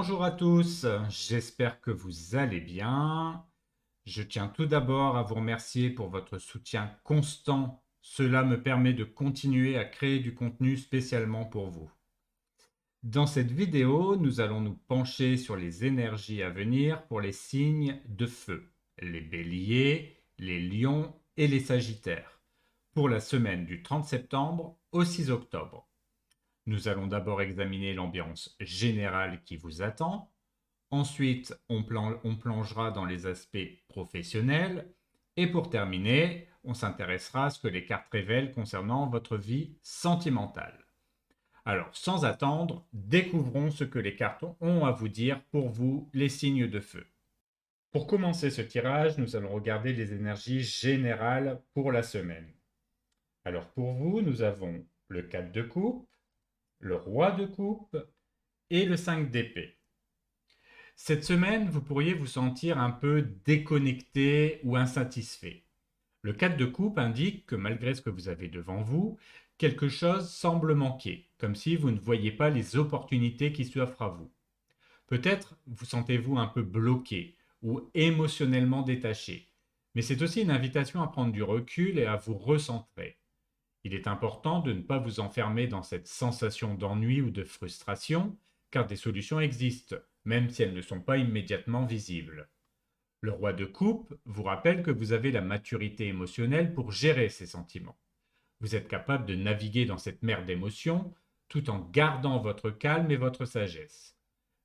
Bonjour à tous, j'espère que vous allez bien. Je tiens tout d'abord à vous remercier pour votre soutien constant. Cela me permet de continuer à créer du contenu spécialement pour vous. Dans cette vidéo, nous allons nous pencher sur les énergies à venir pour les signes de feu, les béliers, les lions et les sagittaires, pour la semaine du 30 septembre au 6 octobre. Nous allons d'abord examiner l'ambiance générale qui vous attend. Ensuite, on plongera dans les aspects professionnels. Et pour terminer, on s'intéressera à ce que les cartes révèlent concernant votre vie sentimentale. Alors, sans attendre, découvrons ce que les cartes ont à vous dire pour vous, les signes de feu. Pour commencer ce tirage, nous allons regarder les énergies générales pour la semaine. Alors pour vous, nous avons le 4 de coupe, le roi de coupe et le 5 d'épée. Cette semaine, vous pourriez vous sentir un peu déconnecté ou insatisfait. Le 4 de coupe indique que malgré ce que vous avez devant vous, quelque chose semble manquer, comme si vous ne voyez pas les opportunités qui s'offrent à vous. Peut-être vous sentez-vous un peu bloqué ou émotionnellement détaché, mais c'est aussi une invitation à prendre du recul et à vous recentrer. Il est important de ne pas vous enfermer dans cette sensation d'ennui ou de frustration, car des solutions existent, même si elles ne sont pas immédiatement visibles. Le roi de coupe vous rappelle que vous avez la maturité émotionnelle pour gérer ces sentiments. Vous êtes capable de naviguer dans cette mer d'émotions tout en gardant votre calme et votre sagesse.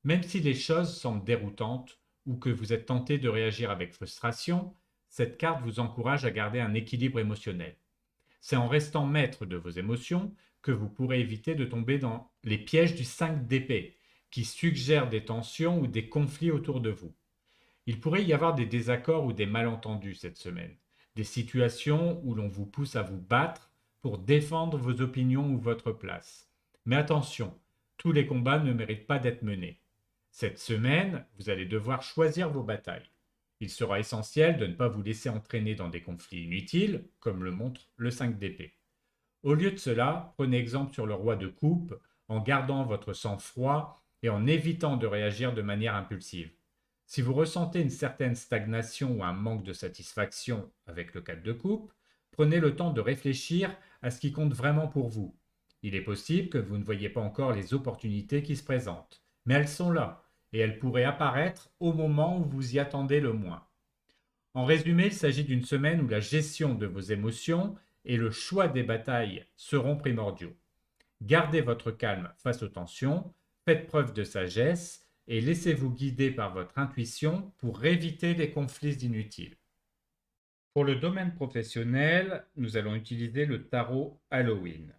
Même si les choses semblent déroutantes ou que vous êtes tenté de réagir avec frustration, cette carte vous encourage à garder un équilibre émotionnel. C'est en restant maître de vos émotions que vous pourrez éviter de tomber dans les pièges du 5 d'épée, qui suggèrent des tensions ou des conflits autour de vous. Il pourrait y avoir des désaccords ou des malentendus cette semaine, des situations où l'on vous pousse à vous battre pour défendre vos opinions ou votre place. Mais attention, tous les combats ne méritent pas d'être menés. Cette semaine, vous allez devoir choisir vos batailles. Il sera essentiel de ne pas vous laisser entraîner dans des conflits inutiles, comme le montre le 5 d'épée. Au lieu de cela, prenez exemple sur le roi de coupe en gardant votre sang-froid et en évitant de réagir de manière impulsive. Si vous ressentez une certaine stagnation ou un manque de satisfaction avec le 4 de coupe, prenez le temps de réfléchir à ce qui compte vraiment pour vous. Il est possible que vous ne voyez pas encore les opportunités qui se présentent, mais elles sont là et elles pourraient apparaître au moment où vous y attendez le moins. En résumé, il s'agit d'une semaine où la gestion de vos émotions et le choix des batailles seront primordiaux. Gardez votre calme face aux tensions, faites preuve de sagesse et laissez-vous guider par votre intuition pour éviter les conflits inutiles. Pour le domaine professionnel, nous allons utiliser le tarot Halloween.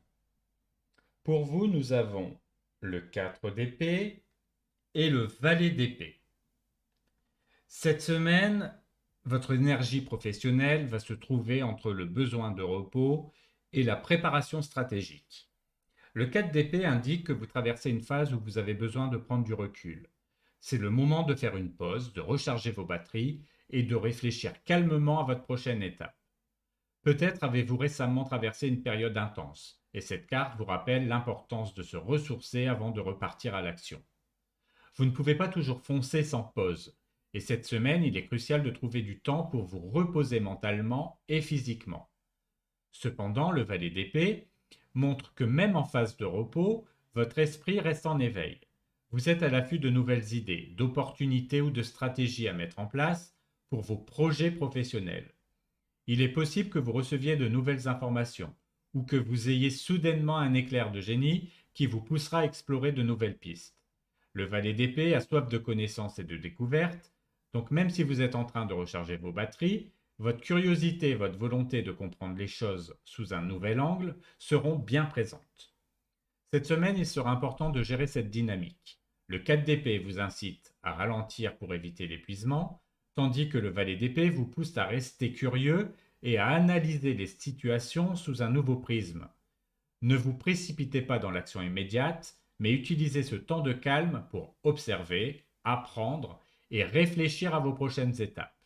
Pour vous, nous avons le 4 d'épée et le valet d'épée. Cette semaine, votre énergie professionnelle va se trouver entre le besoin de repos et la préparation stratégique. Le 4 d'épée indique que vous traversez une phase où vous avez besoin de prendre du recul. C'est le moment de faire une pause, de recharger vos batteries et de réfléchir calmement à votre prochaine étape. Peut-être avez-vous récemment traversé une période intense, et cette carte vous rappelle l'importance de se ressourcer avant de repartir à l'action. Vous ne pouvez pas toujours foncer sans pause, et cette semaine, il est crucial de trouver du temps pour vous reposer mentalement et physiquement. Cependant, le valet d'épée montre que même en phase de repos, votre esprit reste en éveil. Vous êtes à l'affût de nouvelles idées, d'opportunités ou de stratégies à mettre en place pour vos projets professionnels. Il est possible que vous receviez de nouvelles informations ou que vous ayez soudainement un éclair de génie qui vous poussera à explorer de nouvelles pistes. Le valet d'épée a soif de connaissances et de découvertes, donc même si vous êtes en train de recharger vos batteries, votre curiosité et votre volonté de comprendre les choses sous un nouvel angle seront bien présentes. Cette semaine, il sera important de gérer cette dynamique. Le 4 d'épée vous incite à ralentir pour éviter l'épuisement, tandis que le valet d'épée vous pousse à rester curieux et à analyser les situations sous un nouveau prisme. Ne vous précipitez pas dans l'action immédiate, mais utilisez ce temps de calme pour observer, apprendre et réfléchir à vos prochaines étapes.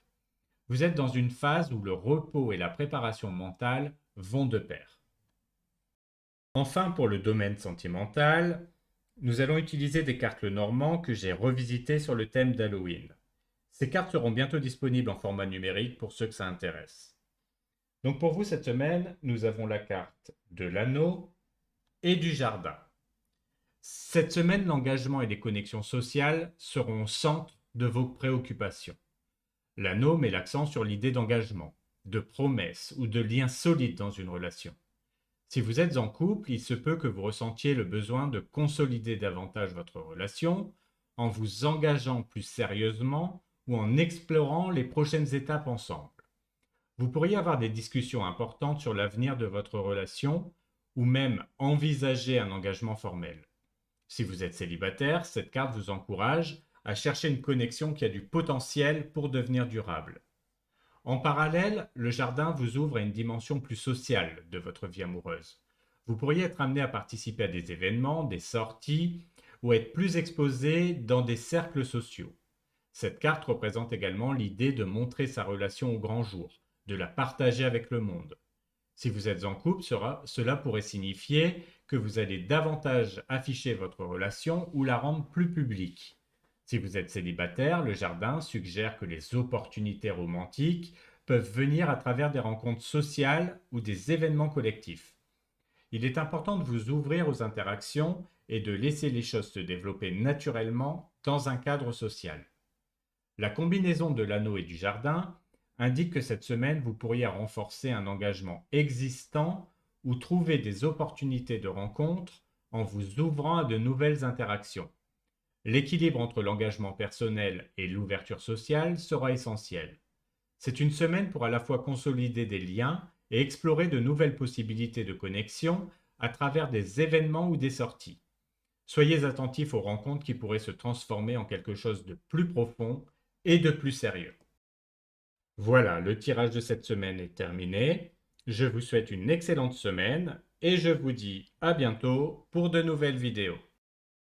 Vous êtes dans une phase où le repos et la préparation mentale vont de pair. Enfin, pour le domaine sentimental, Nous allons utiliser des cartes Lenormand que j'ai revisitées sur le thème d'Halloween. Ces cartes seront bientôt disponibles en format numérique pour ceux que ça intéresse. Donc pour vous cette semaine, nous avons la carte de l'anneau et du jardin. Cette semaine, l'engagement et les connexions sociales seront au centre de vos préoccupations. L'anneau met l'accent sur l'idée d'engagement, de promesse ou de lien solide dans une relation. Si vous êtes en couple, il se peut que vous ressentiez le besoin de consolider davantage votre relation en vous engageant plus sérieusement ou en explorant les prochaines étapes ensemble. Vous pourriez avoir des discussions importantes sur l'avenir de votre relation ou même envisager un engagement formel. Si vous êtes célibataire, cette carte vous encourage à chercher une connexion qui a du potentiel pour devenir durable. En parallèle, le jardin vous ouvre à une dimension plus sociale de votre vie amoureuse. Vous pourriez être amené à participer à des événements, des sorties, ou être plus exposé dans des cercles sociaux. Cette carte représente également l'idée de montrer sa relation au grand jour, de la partager avec le monde. Si vous êtes en couple, cela pourrait signifier que vous allez davantage afficher votre relation ou la rendre plus publique. Si vous êtes célibataire, le jardin suggère que les opportunités romantiques peuvent venir à travers des rencontres sociales ou des événements collectifs. Il est important de vous ouvrir aux interactions et de laisser les choses se développer naturellement dans un cadre social. La combinaison de l'anneau et du jardin indique que cette semaine, vous pourriez renforcer un engagement existant ou trouver des opportunités de rencontre en vous ouvrant à de nouvelles interactions. L'équilibre entre l'engagement personnel et l'ouverture sociale sera essentiel. C'est une semaine pour à la fois consolider des liens et explorer de nouvelles possibilités de connexion à travers des événements ou des sorties. Soyez attentifs aux rencontres qui pourraient se transformer en quelque chose de plus profond et de plus sérieux. Voilà, le tirage de cette semaine est terminé. Je vous souhaite une excellente semaine et je vous dis à bientôt pour de nouvelles vidéos.